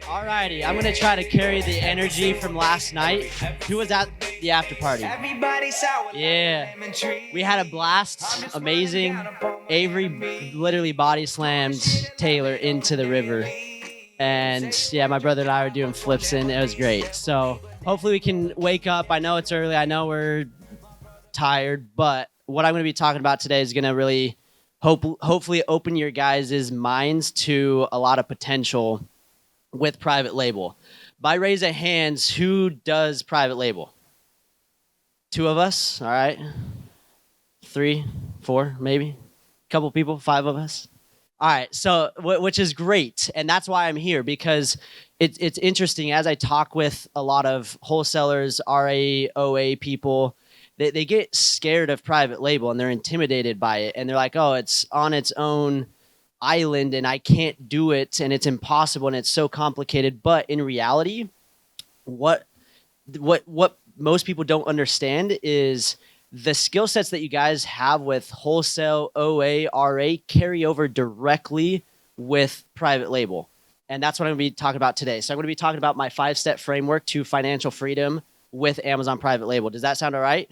All righty, I'm gonna try to carry the energy from last night. Who was at the after party? Yeah, we had a blast. Amazing. Avery literally body slammed Taylor into the river. And yeah, my brother and I were doing flips and it was great. So hopefully we can wake up. I know it's early. I know we're tired, but what I'm going to be talking about today is going to really hopefully open your guys' minds to a lot of potential with private label. By raise of hands, who does private label? 2 of us, all right? 3, 4, maybe? A couple people, 5 of us. All right, so which is great, and that's why I'm here, because it's interesting. As I talk with a lot of wholesalers, RA, OA people, they get scared of private label, and they're intimidated by it, and they're like, oh, it's on its own island, and I can't do it, and it's impossible, and it's so complicated. But in reality, what most people don't understand is the skill sets that you guys have with wholesale, OA, RA carry over directly with private label. And that's what I'm going to be talking about today. So I'm going to be talking about my 5-step framework to financial freedom with Amazon private label. Does that sound all right?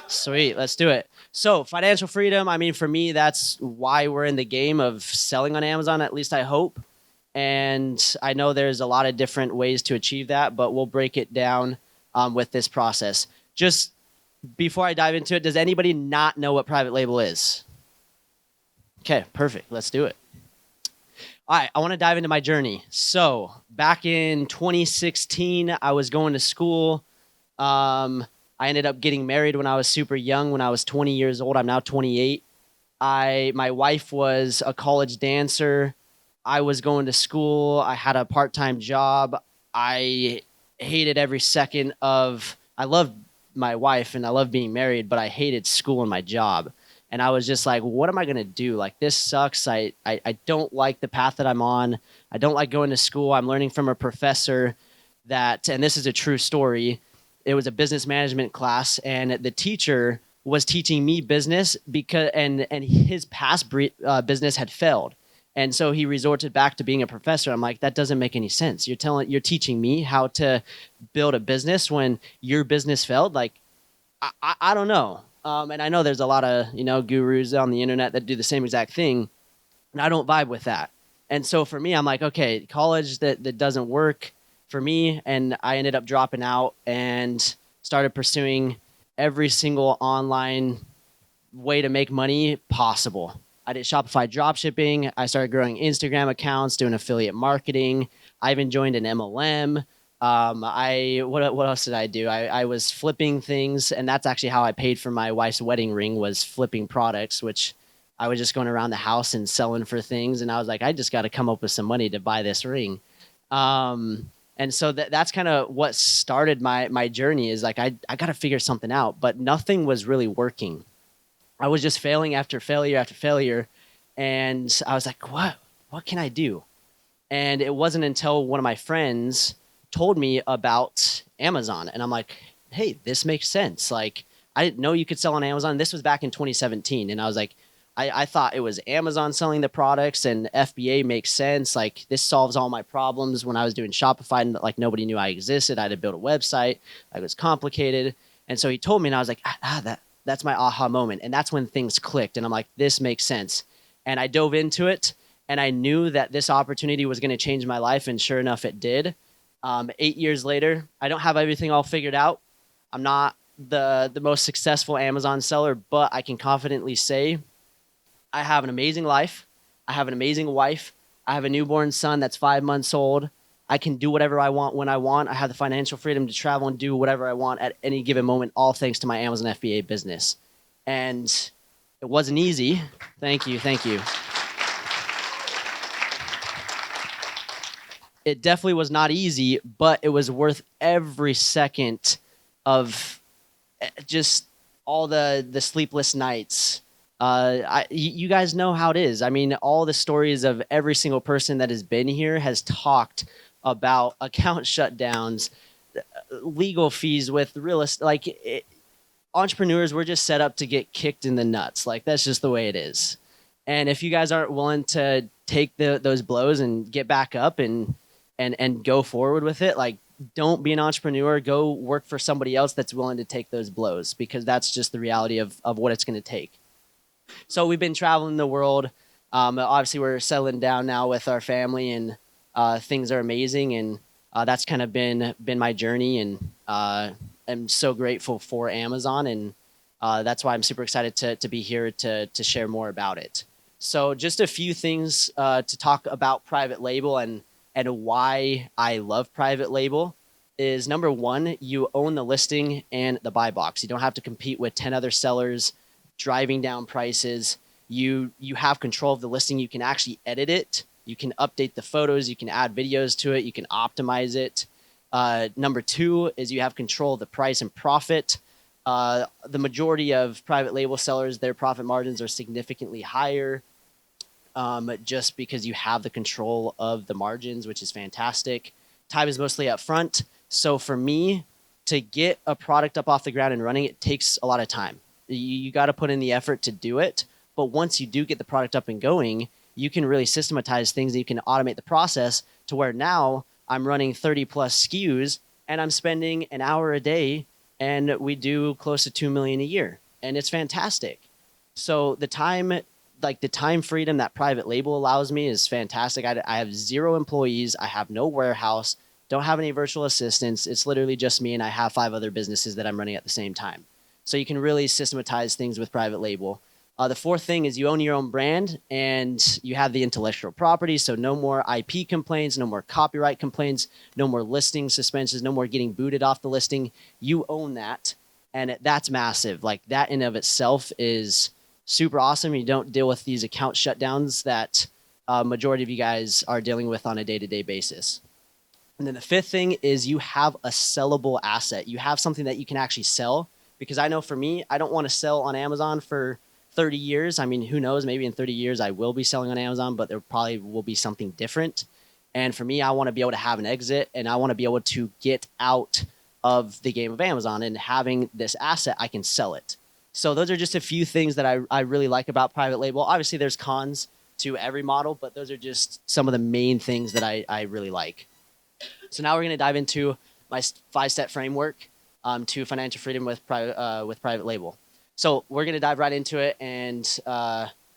Sweet. Let's do it. So financial freedom, I mean, for me, that's why we're in the game of selling on Amazon, at least I hope. And I know there's a lot of different ways to achieve that, but we'll break it down with this process. Just before I dive into it, does anybody not know what private label is? Okay, perfect. Let's do it. All right, I want to dive into my journey. So back in 2016, I was going to school. I ended up getting married when I was super young, when I was 20 years old. I'm now 28. My wife was a college dancer. I was going to school. I had a part-time job. I hated every second of, I loved my wife and I loved being married, but I hated school and my job. And I was just like, what am I going to do? Like, this sucks. I don't like the path that I'm on. I don't like going to school. I'm learning from a professor that, and this is a true story, it was a business management class, and the teacher was teaching me business because and his past business had failed. And so he resorted back to being a professor. I'm like, that doesn't make any sense. You're teaching me how to build a business when your business failed. Like, I don't know. And I know there's a lot of, gurus on the internet that do the same exact thing. And I don't vibe with that. And so for me, I'm like, okay, college that doesn't work for me. And I ended up dropping out and started pursuing every single online way to make money possible. I did Shopify dropshipping. I started growing Instagram accounts, doing affiliate marketing. I even joined an MLM. What else did I do? I was flipping things, and that's actually how I paid for my wife's wedding ring, was flipping products, which I was just going around the house and selling for things. And I was like, I just got to come up with some money to buy this ring. And so that's kind of what started my journey, is like, I got to figure something out, but nothing was really working. I was just failing after failure after failure. And I was like, what can I do? And it wasn't until one of my friends told me about Amazon. And I'm like, hey, this makes sense. Like, I didn't know you could sell on Amazon. This was back in 2017. And I was like, I thought it was Amazon selling the products, and FBA makes sense. Like, this solves all my problems. When I was doing Shopify, and like, nobody knew I existed. I had to build a website. It was complicated. And so he told me, and I was like, that's my aha moment. And that's when things clicked. And I'm like, this makes sense. And I dove into it, and I knew that this opportunity was going to change my life. And sure enough, it did. 8 years later, I don't have everything all figured out. I'm not the most successful Amazon seller, but I can confidently say I have an amazing life. I have an amazing wife. I have a newborn son that's 5 months old. I can do whatever I want when I want. I have the financial freedom to travel and do whatever I want at any given moment, all thanks to my Amazon FBA business. And it wasn't easy. Thank you. It definitely was not easy, but it was worth every second of just all the sleepless nights. You guys know how it is. I mean, all the stories of every single person that has been here has talked about account shutdowns, legal fees with real estate. Like, entrepreneurs, we're just set up to get kicked in the nuts. Like, that's just the way it is. And if you guys aren't willing to take those blows and get back up and and go forward with it. Like, don't be an entrepreneur. Go work for somebody else that's willing to take those blows, because that's just the reality of what it's going to take. So we've been traveling the world. Obviously, we're settling down now with our family, and things are amazing. And that's kind of been my journey. And I'm so grateful for Amazon, and that's why I'm super excited to be here to share more about it. So just a few things to talk about private label and why I love private label is, number one, you own the listing and the buy box. You don't have to compete with 10 other sellers driving down prices. You have control of the listing. You can actually edit it. You can update the photos. You can add videos to it. You can optimize it. Number two is you have control of the price and profit. The majority of private label sellers, their profit margins are significantly higher, just because you have the control of the margins, which is fantastic. Time is mostly up front. So for me, to get a product up off the ground and running, it takes a lot of time. You got to put in the effort to do it. But once you do get the product up and going, you can really systematize things, and you can automate the process to where now I'm running 30 plus SKUs and I'm spending an hour a day, and we do close to 2 million a year, and it's fantastic. So the time freedom that private label allows me is fantastic. I have 0 employees. I have no warehouse, don't have any virtual assistants. It's literally just me, and I have 5 other businesses that I'm running at the same time. So you can really systematize things with private label. The fourth thing is you own your own brand, and you have the intellectual property. So no more IP complaints, no more copyright complaints, no more listing suspensions, no more getting booted off the listing. You own that, and that's massive. Like, that in of itself is super awesome. You don't deal with these account shutdowns that majority of you guys are dealing with on a day-to-day basis. And then the fifth thing is you have a sellable asset. You have something that you can actually sell, because I know for me, I don't want to sell on Amazon for 30 years. I mean, who knows? Maybe in 30 years I will be selling on Amazon, but there probably will be something different. And for me, I want to be able to have an exit, and I want to be able to get out of the game of Amazon, and having this asset, I can sell it. So those are just a few things that I really like about private label. Obviously, there's cons to every model, but those are just some of the main things that I really like. So now we're going to dive into my 5-step framework to financial freedom with private label. So we're going to dive right into it, and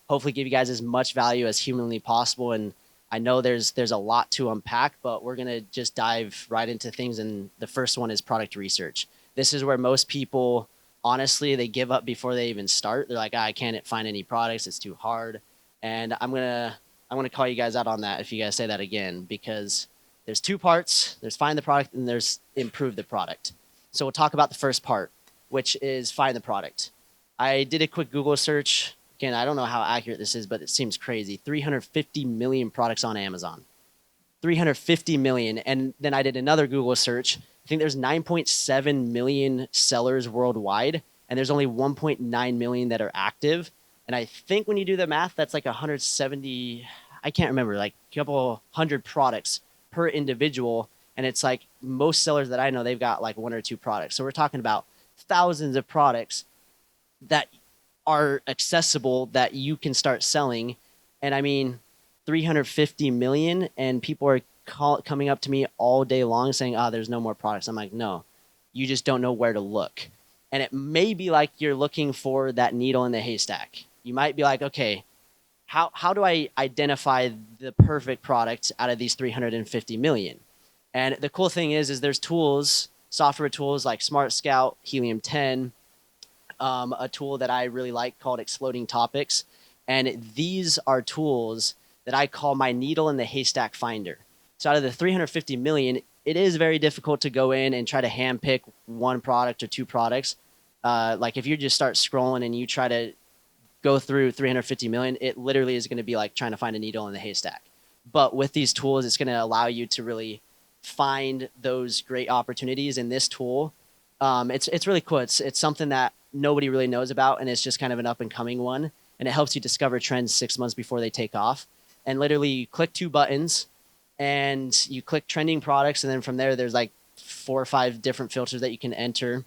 hopefully give you guys as much value as humanly possible. And I know there's a lot to unpack, but we're going to just dive right into things. And the first one is product research. This is where most people, honestly, they give up before they even start. They're like, I can't find any products. It's too hard. And I'm going to call you guys out on that if you guys say that again, because there's 2 parts. There's find the product, and there's improve the product. So we'll talk about the first part, which is find the product. I did a quick Google search. Again, I don't know how accurate this is, but it seems crazy. 350 million products on Amazon. 350 million. And then I did another Google search. I think there's 9.7 million sellers worldwide, and there's only 1.9 million that are active. And I think when you do the math, that's like 170, I can't remember, like a couple hundred products per individual. And it's like most sellers that I know, they've got like 1 or 2 products. So we're talking about thousands of products that are accessible that you can start selling. And I mean, 350 million, and people are coming up to me all day long saying, there's no more products. I'm like, no, you just don't know where to look. And it may be like you're looking for that needle in the haystack. You might be like, okay, how do I identify the perfect product out of these 350 million? And the cool thing is there's tools, software tools like Smart Scout, Helium 10, a tool that I really like called Exploding Topics. And these are tools that I call my needle in the haystack finder. So out of the 350 million, it is very difficult to go in and try to handpick 1 product or 2 products. Like if you just start scrolling and you try to go through 350 million, it literally is going to be like trying to find a needle in the haystack. But with these tools, it's going to allow you to really find those great opportunities. In this tool, it's really cool. It's something that nobody really knows about, and it's just kind of an up and coming one. And it helps you discover trends 6 months before they take off. And literally you click 2 buttons and you click trending products. And then from there, there's like 4 or 5 different filters that you can enter.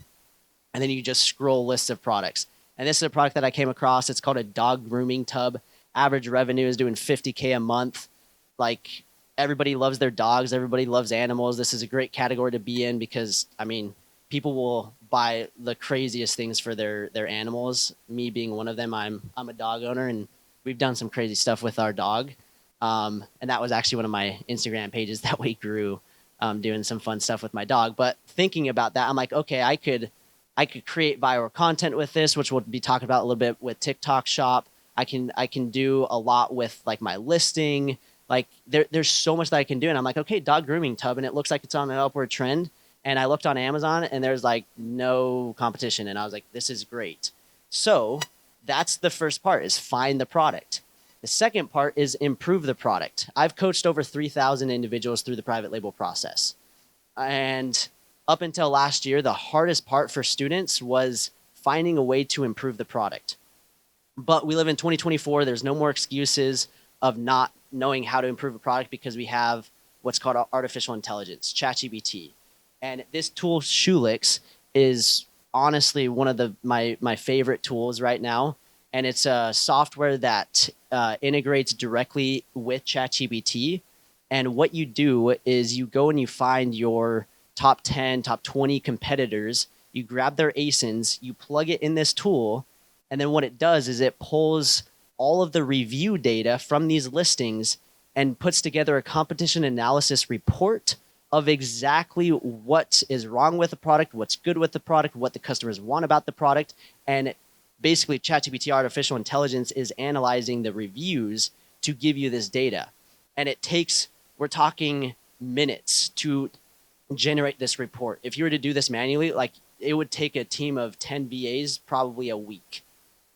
And then you just scroll lists of products. And this is a product that I came across. It's called a dog grooming tub. Average revenue is doing $50K a month. Like, everybody loves their dogs. Everybody loves animals. This is a great category to be in because, I mean, people will buy the craziest things for their animals. Me being one of them, I'm a dog owner, and we've done some crazy stuff with our dog. And that was actually one of my Instagram pages that we grew, doing some fun stuff with my dog. But thinking about that, I'm like, okay, I could create viral content with this, which we'll be talking about a little bit with TikTok Shop. I can do a lot with like my listing. Like there's so much that I can do. And I'm like, okay, dog grooming tub. And it looks like it's on an upward trend. And I looked on Amazon and there's like no competition. And I was like, this is great. So that's the first part, is find the product. The second part is improve the product. I've coached over 3,000 individuals through the private label process. And up until last year, the hardest part for students was finding a way to improve the product. But we live in 2024. There's no more excuses of not knowing how to improve a product because we have what's called artificial intelligence, ChatGPT. And this tool, Shoelix, is honestly one of my favorite tools right now. And it's a software that integrates directly with ChatGPT. And what you do is you go and you find your top 10, top 20 competitors. You grab their ASINs, you plug it in this tool, and then what it does is it pulls all of the review data from these listings and puts together a competition analysis report of exactly what is wrong with the product, what's good with the product, what the customers want about the product. And basically, ChatGPT artificial intelligence is analyzing the reviews to give you this data. And it takes, we're talking minutes to generate this report. If you were to do this manually, like it would take a team of 10 VAs probably a week.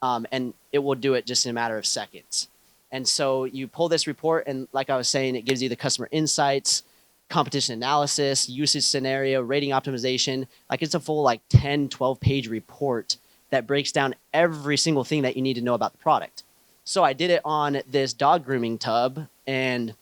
And it will do it just in a matter of seconds. And so you pull this report, and like I was saying, it gives you the customer insights, competition analysis, usage scenario, rating optimization. Like it's a full like 10, 12-page report that breaks down every single thing that you need to know about the product. So I did it on this dog grooming tub, and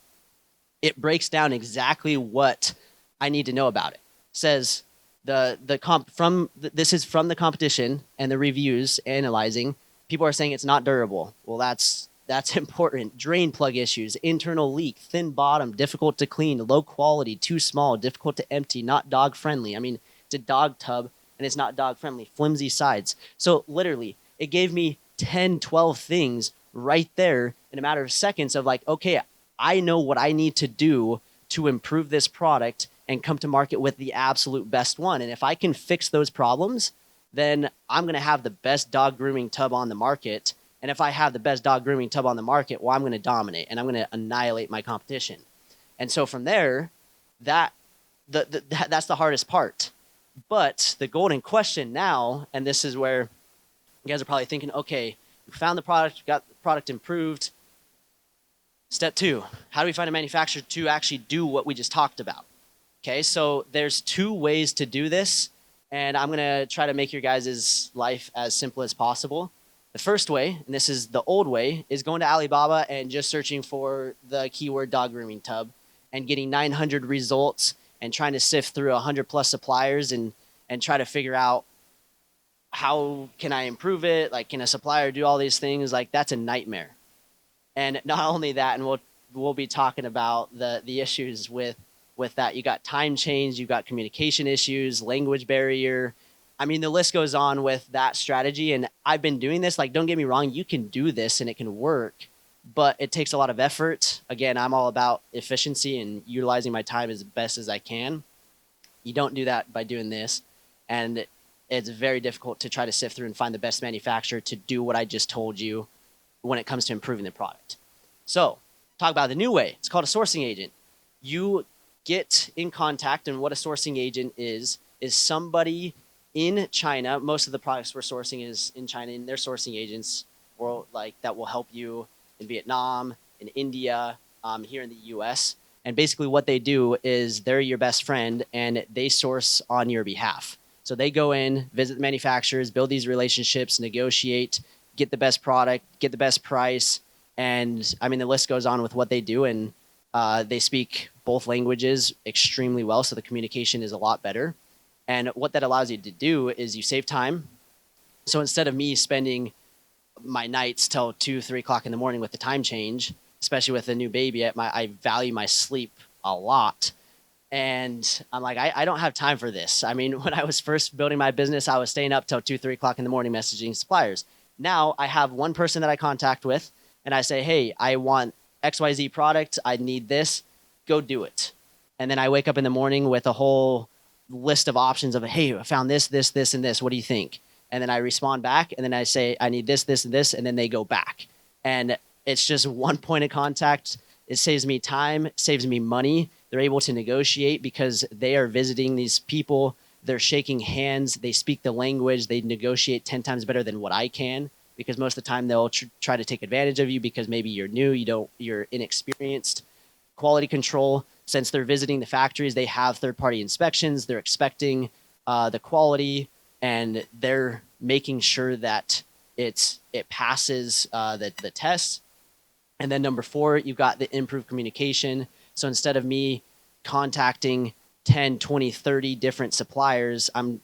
it breaks down exactly what I need to know about it. It says this is from the competition and the reviews analyzing. People are saying it's not durable. Well, that's important. Drain plug issues, internal leak, thin bottom, difficult to clean, low quality, too small, difficult to empty, not dog friendly. I mean, it's a dog tub and it's not dog friendly, flimsy sides. So literally, it gave me 10, 12 things right there in a matter of seconds of like, okay, I know what I need to do to improve this product and come to market with the absolute best one. And if I can fix those problems, then I'm going to have the best dog grooming tub on the market. And if I have the best dog grooming tub on the market, well, I'm going to dominate and I'm going to annihilate my competition. And so from there, that's the hardest part. But the golden question now, and this is where you guys are probably thinking, okay, we found the product, got the product improved. Step 2, how do we find a manufacturer to actually do what we just talked about? Okay, so there's 2 ways to do this, and I'm going to try to make your guys' life as simple as possible. The first way, and this is the old way, is going to Alibaba and just searching for the keyword dog grooming tub and getting 900 results and trying to sift through 100 plus suppliers and try to figure out how can I improve it? Like, can a supplier do all these things? Like, that's a nightmare. And not only that, and we'll be talking about the issues with that. You got time change, you got communication issues, language barrier. I mean, the list goes on with that strategy. And I've been doing this. Like, don't get me wrong, you can do this and it can work, but it takes a lot of effort. Again, I'm all about efficiency and utilizing my time as best as I can. You don't do that by doing this. And it's very difficult to try to sift through and find the best manufacturer to do what I just told you when it comes to improving the product. So talk about the new way. It's called a sourcing agent. You get in contact, and what a sourcing agent is somebody in China. Most of the products we're sourcing is in China, and they're sourcing agents that will help you in Vietnam, in India, here in the US. And basically what they do is they're your best friend and they source on your behalf. So they go in, visit the manufacturers, build these relationships, negotiate, get the best product, get the best price. And I mean, the list goes on with what they do. And they speak both languages extremely well. So the communication is a lot better. And what that allows you to do is you save time. So instead of me spending my nights till 2, 3 o'clock in the morning with the time change, especially with a new baby. I value my sleep a lot. And I'm like, I don't have time for this. I mean, when I was first building my business, I was staying up till 2, 3 o'clock in the morning messaging suppliers. Now I have one person that I contact with and I say, hey, I want XYZ product. I need this. Go do it. And then I wake up in the morning with a whole list of options of, hey, I found this, this, this, and this. What do you think? And then I respond back and then I say, I need this, this, and this. And then they go back. And it's just one point of contact. It saves me time, saves me money. They're able to negotiate because they are visiting these people. They're shaking hands. They speak the language. They negotiate 10 times better than what I can, because most of the time they'll try to take advantage of you because maybe you're new, you're inexperienced. Quality control, since they're visiting the factories, they have third-party inspections. They're expecting the quality, and they're making sure that it passes the test. And then number 4, you've got the improved communication. So instead of me contacting 10, 20, 30 different suppliers, I'm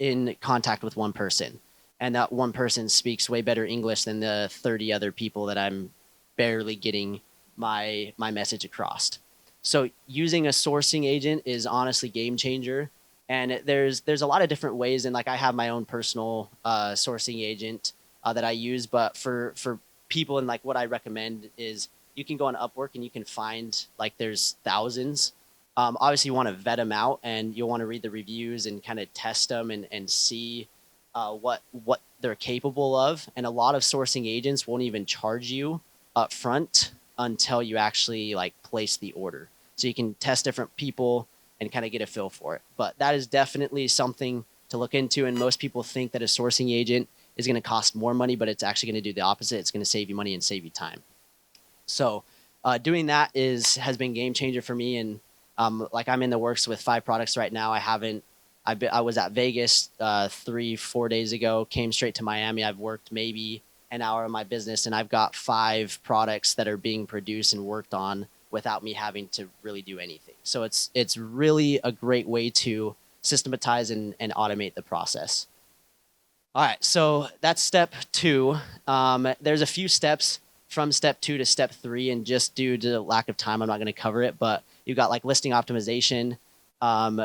in contact with one person. And that one person speaks way better English than the 30 other people that I'm barely getting my message across. So using a sourcing agent is honestly game changer. And there's a lot of different ways. And like I have my own personal sourcing agent that I use. But for people, and like what I recommend is you can go on Upwork and you can find like there's thousands. Obviously you want to vet them out and you'll want to read the reviews and kind of test them and see what they're capable of. And a lot of sourcing agents won't even charge you up front until you actually like place the order. So you can test different people and kind of get a feel for it. But that is definitely something to look into. And most people think that a sourcing agent is going to cost more money, but it's actually going to do the opposite. It's going to save you money and save you time. So doing that has been game changer for me. And like I'm in the works with 5 products right now. I was at Vegas 3-4 days ago, came straight to Miami. I've worked maybe an hour of my business, and I've got 5 products that are being produced and worked on without me having to really do anything. So it's really a great way to systematize and automate the process. All right, so that's step 2. There's a few steps from step 2 to step 3, and just due to lack of time, I'm not going to cover it, but you've got like listing optimization.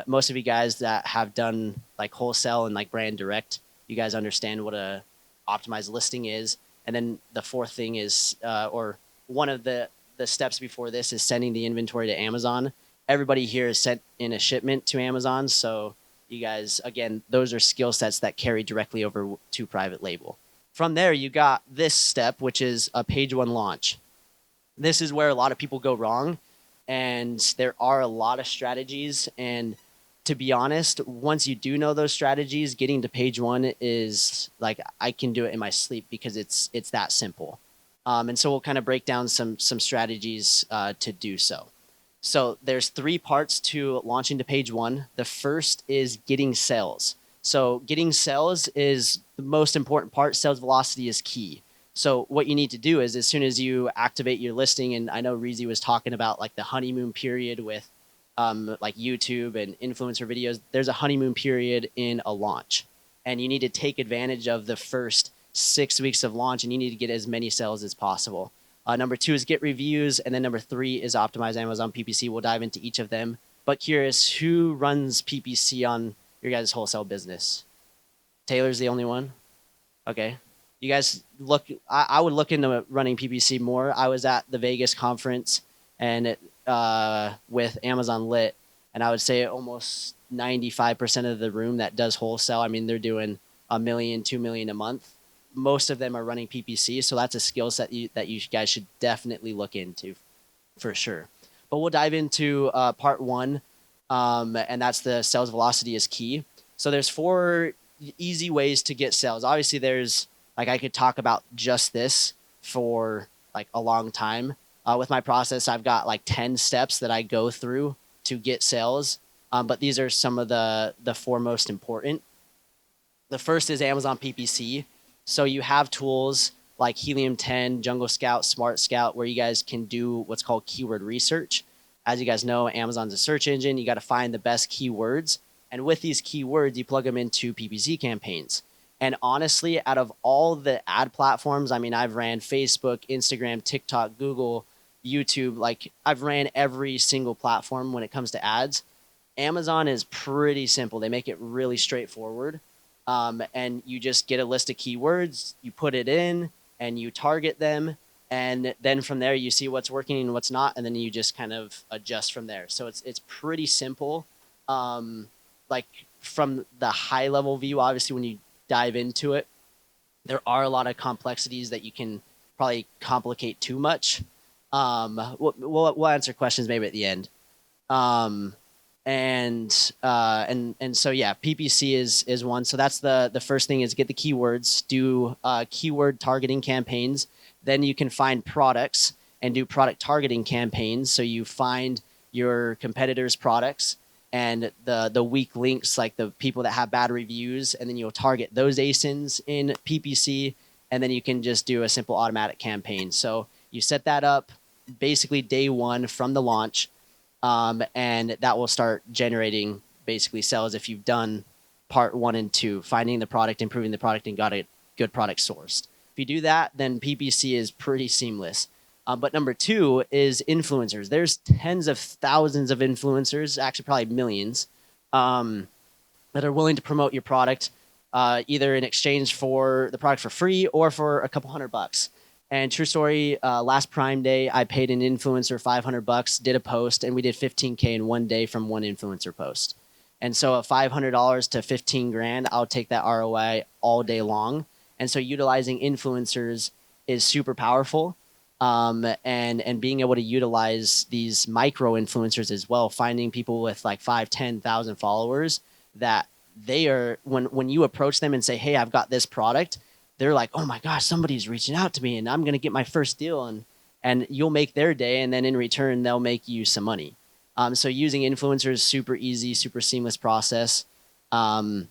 Most of you guys that have done like wholesale and like brand direct, you guys understand what a optimized listing is. And then the 4th thing is, or one of the steps before this is sending the inventory to Amazon. Everybody here is sent in a shipment to Amazon. So you guys, again, those are skill sets that carry directly over to private label. From there, you got this step, which is a page 1 launch. This is where a lot of people go wrong. And there are a lot of strategies. And to be honest, once you do know those strategies, getting to page 1 is like, I can do it in my sleep because it's that simple. And so we'll kind of break down some strategies to do so. So there's 3 parts to launching to page 1. The first is getting sales. So getting sales is the most important part. Sales velocity is key. So what you need to do is as soon as you activate your listing, and I know Reezy was talking about like the honeymoon period with like YouTube and influencer videos, there's a honeymoon period in a launch. And you need to take advantage of the first 6 weeks of launch, and you need to get as many sales as possible. Number 2 is get reviews. And then number 3 is optimize Amazon PPC. We'll dive into each of them. But curious, who runs PPC on your guys' wholesale business? Taylor's the only one? Okay. You guys look, I would look into running PPC more. I was at the Vegas conference and with Amazon Lit, and I would say almost 95% of the room that does wholesale, I mean, they're doing $1 million, $2 million a month. Most of them are running PPC, so that's a skill set that you guys should definitely look into for sure. But we'll dive into part 1, and that's the sales velocity is key. So there's 4 easy ways to get sales. Obviously, there's like I could talk about just this for like a long time. With my process, I've got like 10 steps that I go through to get sales, but these are some of the 4 most important. The first is Amazon PPC. So you have tools like Helium 10, Jungle Scout, Smart Scout, where you guys can do what's called keyword research. As you guys know, Amazon's a search engine. You got to find the best keywords. And with these keywords, you plug them into PPC campaigns. And honestly, out of all the ad platforms, I mean, I've ran Facebook, Instagram, TikTok, Google, YouTube, like I've ran every single platform when it comes to ads. Amazon is pretty simple. They make it really straightforward. And you just get a list of keywords, you put it in, and you target them. And then from there, you see what's working and what's not, and then you just kind of adjust from there. So it's pretty simple. Like from the high level view, obviously, when you dive into it, there are a lot of complexities that you can probably complicate too much. We'll answer questions maybe at the end. Um, and so yeah, PPC is one. So that's the first thing is get the keywords, do keyword targeting campaigns. Then you can find products and do product targeting campaigns. So you find your competitors' products and the weak links, like the people that have bad reviews, and then you'll target those ASINs in PPC, and then you can just do a simple automatic campaign. So you set that up basically day one from the launch, and that will start generating basically sales if you've done part 1 and 2, finding the product, improving the product, and got a good product sourced. If you do that, then PPC is pretty seamless. But number 2 is influencers. There's tens of thousands of influencers, actually probably millions, that are willing to promote your product, either in exchange for the product for free or for a couple $100. And true story, last Prime Day, I paid an influencer $500, did a post, and we did 15K in one day from one influencer post. And so at $500 to 15 grand, I'll take that ROI all day long. And so utilizing influencers is super powerful. And being able to utilize these micro influencers as well, finding people with like 5, 10,000 followers that they are, when you approach them and say, hey, I've got this product, they're like, oh my gosh, somebody's reaching out to me and I'm going to get my first deal, and you'll make their day. And then in return, they'll make you some money. So using influencers, super easy, super seamless process. And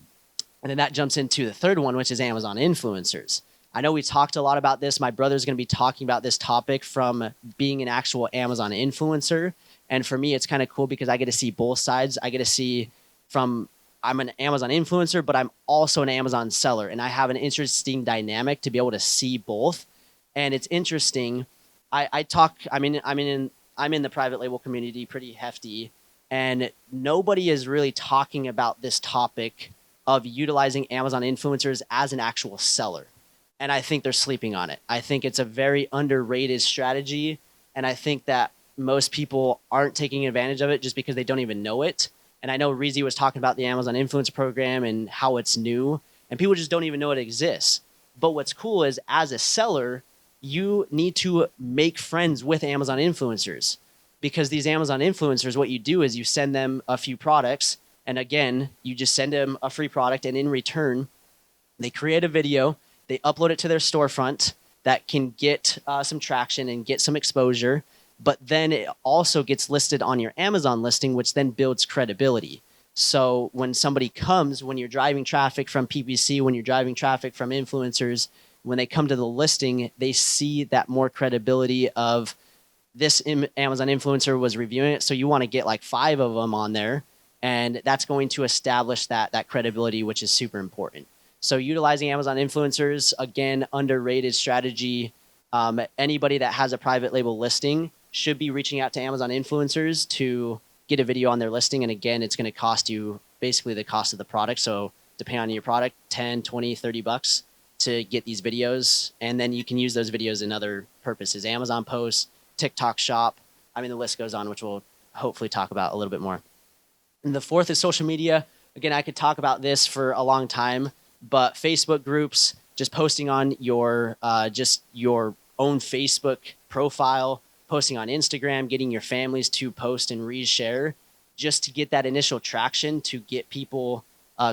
then that jumps into the third one, which is Amazon influencers. I know we talked a lot about this. My brother's going to be talking about this topic from being an actual Amazon influencer. And for me, it's kind of cool because I get to see both sides. I get to see from, I'm an Amazon influencer, but I'm also an Amazon seller. And I have an interesting dynamic to be able to see both. And it's interesting. I'm in the private label community pretty hefty, and nobody is really talking about this topic of utilizing Amazon influencers as an actual seller. And I think they're sleeping on it. I think it's a very underrated strategy. And I think that most people aren't taking advantage of it just because they don't even know it. And I know Reezy was talking about the Amazon Influencer Program and how it's new, and people just don't even know it exists. But what's cool is as a seller, you need to make friends with Amazon influencers, because these Amazon influencers, what you do is you send them a few products. And again, you just send them a free product. And in return, they create a video. They upload it to their storefront that can get some traction and get some exposure. But then it also gets listed on your Amazon listing, which then builds credibility. So when somebody comes, when you're driving traffic from PPC, when you're driving traffic from influencers, when they come to the listing, they see that more credibility of this Amazon influencer was reviewing it. So you want to get like 5 of them on there. And that's going to establish that credibility, which is super important. So utilizing Amazon influencers, again, underrated strategy. Anybody that has a private label listing should be reaching out to Amazon influencers to get a video on their listing. And again, it's going to cost you basically the cost of the product. So depending on your product, 10, 20, $30 to get these videos. And then you can use those videos in other purposes, Amazon posts, TikTok shop. I mean, the list goes on, which we'll hopefully talk about a little bit more. And the fourth is social media. Again, I could talk about this for a long time, but Facebook groups, just posting on your own Facebook profile, posting on Instagram, getting your families to post and reshare, just to get that initial traction, to get people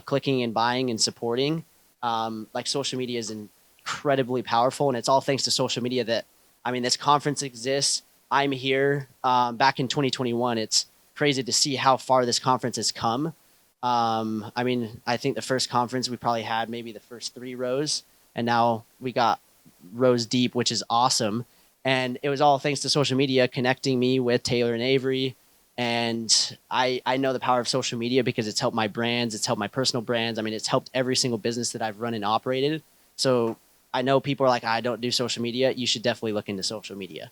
clicking and buying and supporting. Like social media is incredibly powerful, and it's all thanks to social media that, I mean, this conference exists. I'm here back in 2021. It's crazy to see how far this conference has come. I mean, I think the first conference we probably had maybe the first 3 rows, and now we got rows deep, which is awesome. And it was all thanks to social media connecting me with Taylor and Avery, And I know the power of social media because it's helped my brands, it's helped my personal brands. I mean, it's helped every single business that I've run and operated. So I know people are like, I don't do social media. You should definitely look into social media.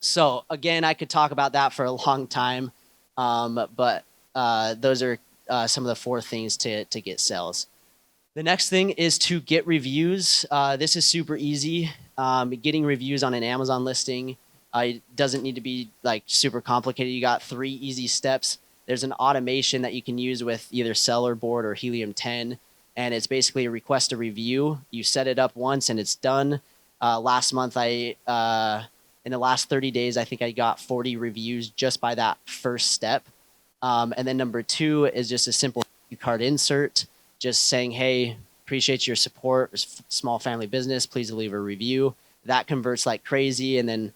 So again, I could talk about that for a long time, but those are some of the 4 things to get sales. The next thing is to get reviews. This is super easy. Getting reviews on an Amazon listing it doesn't need to be like super complicated. You got 3 easy steps. There's an automation that you can use with either Seller Board or Helium 10, and it's basically a request a review. You set it up once and it's done. Last month, in the last 30 days, I think I got 40 reviews just by that first step. And then number 2 is just a simple card insert, just saying, hey, appreciate your support, small family business, please leave a review. That converts like crazy. And then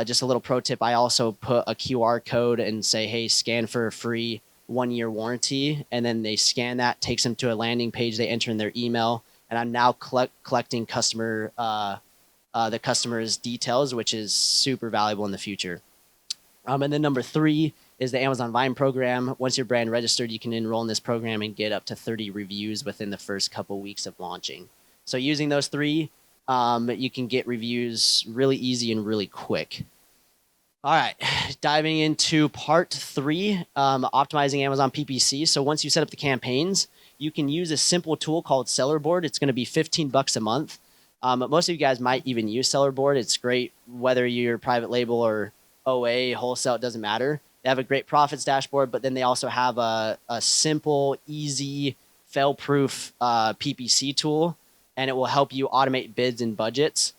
just a little pro tip, I also put a QR code and say, hey, scan for a free 1-year warranty. And then they scan that, takes them to a landing page, they enter in their email, and I'm now collecting the customer's details, which is super valuable in the future. And then number 3 is the Amazon Vine program. Once your brand registered, you can enroll in this program and get up to 30 reviews within the first couple weeks of launching. So using those 3, you can get reviews really easy and really quick. All right, diving into part 3, optimizing Amazon PPC. So once you set up the campaigns, you can use a simple tool called Seller Board. It's going to be $15 a month. Most of you guys might even use Seller Board. It's great whether you're private label or OA, wholesale, it doesn't matter. They have a great profits dashboard, but then they also have a simple, easy, fail-proof PPC tool, and it will help you automate bids and budgets.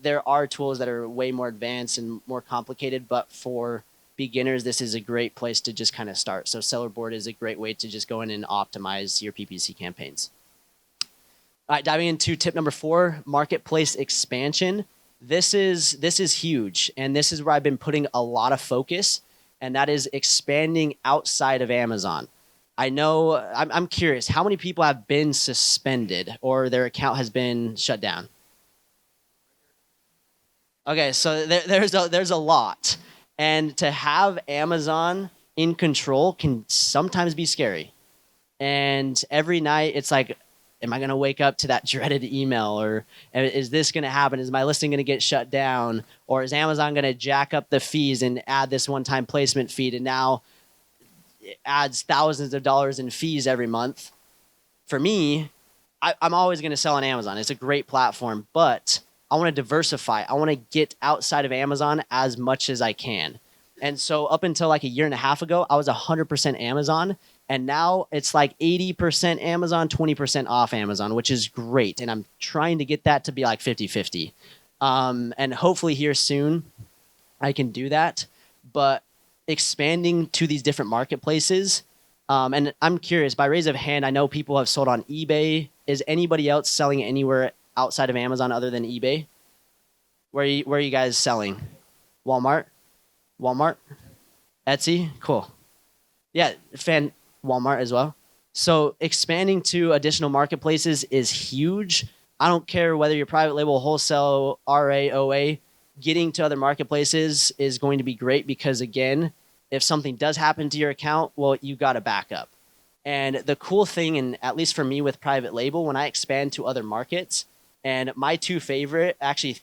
There are tools that are way more advanced and more complicated, but for beginners, this is a great place to just kind of start. So Seller Board is a great way to just go in and optimize your PPC campaigns. All right, diving into tip number 4, marketplace expansion. This is huge, and this is where I've been putting a lot of focus, and that is expanding outside of Amazon. I know, I'm curious, how many people have been suspended or their account has been shut down? Okay, so there's a lot, and to have Amazon in control can sometimes be scary. And every night it's like, am I going to wake up to that dreaded email, or is this going to happen? Is my listing going to get shut down, or is Amazon going to jack up the fees and add this one-time placement fee, and now it adds thousands of dollars in fees every month? For me, I'm always going to sell on Amazon. It's a great platform, but I want to diversify. I want to get outside of Amazon as much as I can. And so up until like a year and a half ago, I was 100% Amazon. And now it's like 80% Amazon, 20% off Amazon, which is great. And I'm trying to get that to be like 50-50. And hopefully here soon I can do that. But expanding to these different marketplaces, and I'm curious, by raise of hand, I know people have sold on eBay. Is anybody else selling anywhere outside of Amazon other than eBay? Where are you guys selling? Walmart? Etsy? Cool. Yeah, Walmart as well. So expanding to additional marketplaces is huge. I don't care whether you're private label, wholesale, RA, OA, getting to other marketplaces is going to be great because, again, if something does happen to your account, well, you got a backup. And the cool thing, and at least for me with private label, when I expand to other markets, and my 2 favorite, actually,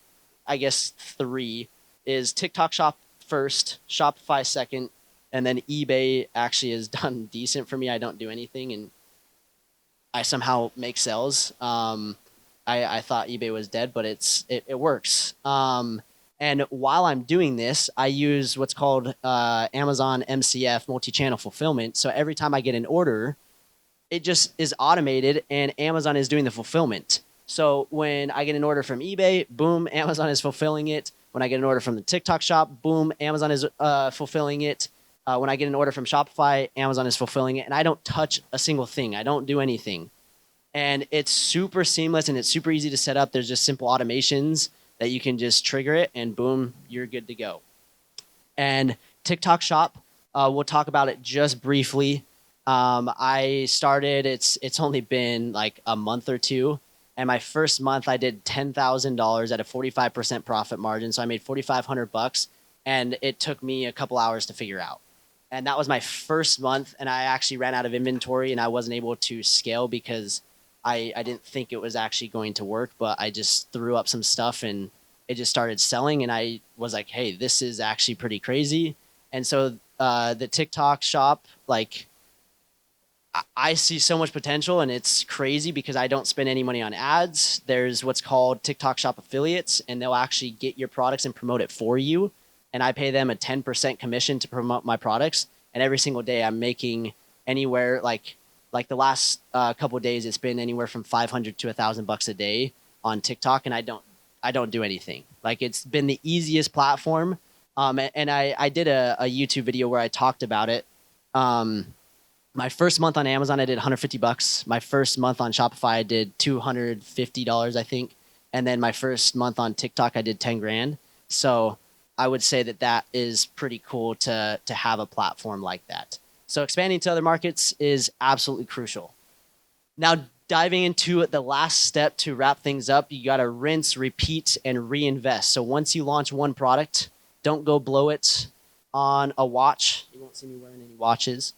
I guess 3, is TikTok Shop first, Shopify second, and then eBay actually has done decent for me. I don't do anything, and I somehow make sales. I thought eBay was dead, but it works. And while I'm doing this, I use what's called Amazon MCF, multi-channel fulfillment. So every time I get an order, it just is automated, and Amazon is doing the fulfillment. So when I get an order from eBay, boom, Amazon is fulfilling it. When I get an order from the TikTok shop, boom, Amazon is fulfilling it. When I get an order from Shopify, Amazon is fulfilling it. And I don't touch a single thing. I don't do anything. And it's super seamless and it's super easy to set up. There's just simple automations that you can just trigger it and boom, you're good to go. And TikTok shop, we'll talk about it just briefly. I started, it's only been like a month or 2. And my first month I did $10,000 at a 45% profit margin. So I made $4,500. and it took me a couple hours to figure out. And that was my first month, and I actually ran out of inventory, and I wasn't able to scale because I didn't think it was actually going to work, but I just threw up some stuff and it just started selling, and I was like, hey, this is actually pretty crazy. And so the TikTok shop, like, I see so much potential, and it's crazy because I don't spend any money on ads. There's what's called TikTok shop affiliates, and they'll actually get your products and promote it for you. And I pay them a 10% commission to promote my products. And every single day I'm making anywhere like the last couple of days, it's been anywhere from 500 to $1,000 a day on TikTok. And I don't do anything. Like, it's been the easiest platform. And I did a YouTube video where I talked about it. My first month on Amazon, I did $150. My first month on Shopify, I did $250, I think. And then my first month on TikTok, I did 10 grand. So I would say that is pretty cool to have a platform like that. So expanding to other markets is absolutely crucial. Now, diving into the last step to wrap things up, you got to rinse, repeat, and reinvest. So once you launch one product, don't go blow it on a watch. You won't see me wearing any watches.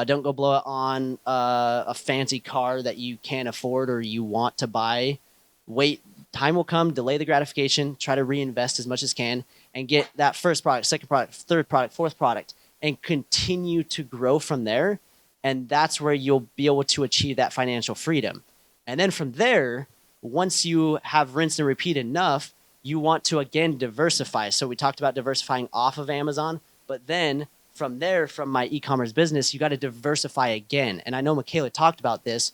Don't go blow it on a fancy car that you can't afford or you want to buy. Wait, time will come, delay the gratification, try to reinvest as much as can, and get that first product, second product, third product, fourth product, and continue to grow from there. And that's where you'll be able to achieve that financial freedom. And then from there, once you have rinsed and repeat enough, you want to, again, diversify. So we talked about diversifying off of Amazon, but then from there, from my e-commerce business, you got to diversify again. And I know Michaela talked about this,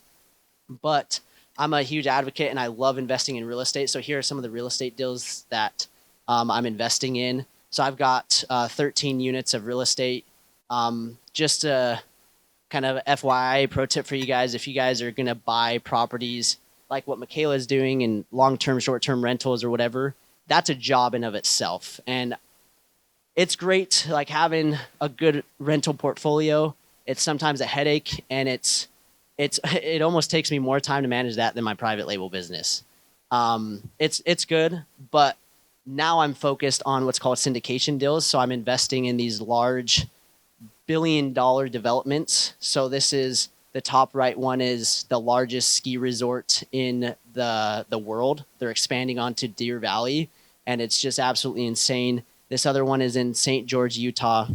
but I'm a huge advocate and I love investing in real estate. So here are some of the real estate deals that I'm investing in. So I've got 13 units of real estate. Just a kind of FYI pro tip for you guys, if you guys are going to buy properties like what Michaela is doing in long-term, short-term rentals or whatever, that's a job in of itself. And it's great, like, having a good rental portfolio. It's sometimes a headache, and it almost takes me more time to manage that than my private label business. It's good, but now I'm focused on what's called syndication deals. So I'm investing in these large billion-dollar developments. So this is the top right one is the largest ski resort in the world. They're expanding onto Deer Valley, and it's just absolutely insane. This other one is in St. George, Utah.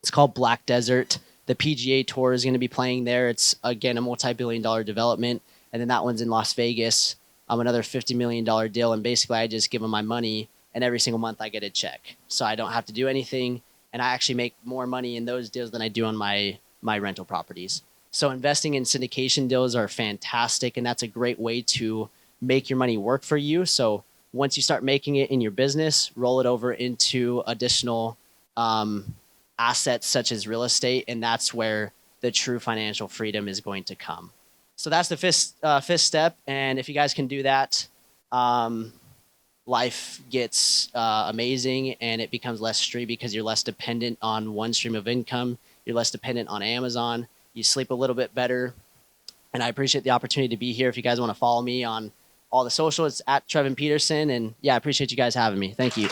It's called Black Desert. The PGA Tour is going to be playing there. It's, again, a multi-billion-dollar development. And then that one's in Las Vegas, another $50 million deal. And basically, I just give them my money, and every single month I get a check. So I don't have to do anything, and I actually make more money in those deals than I do on my rental properties. So investing in syndication deals are fantastic, and that's a great way to make your money work for you. So once you start making it in your business, roll it over into additional assets such as real estate, and that's where the true financial freedom is going to come. So that's the fifth step, and if you guys can do that, life gets amazing, and it becomes less stressful because you're less dependent on one stream of income. You're less dependent on Amazon. You sleep a little bit better, and I appreciate the opportunity to be here. If you guys want to follow me on all the social, it's at Trevin Peterson. And yeah, I appreciate you guys having me. Thank you.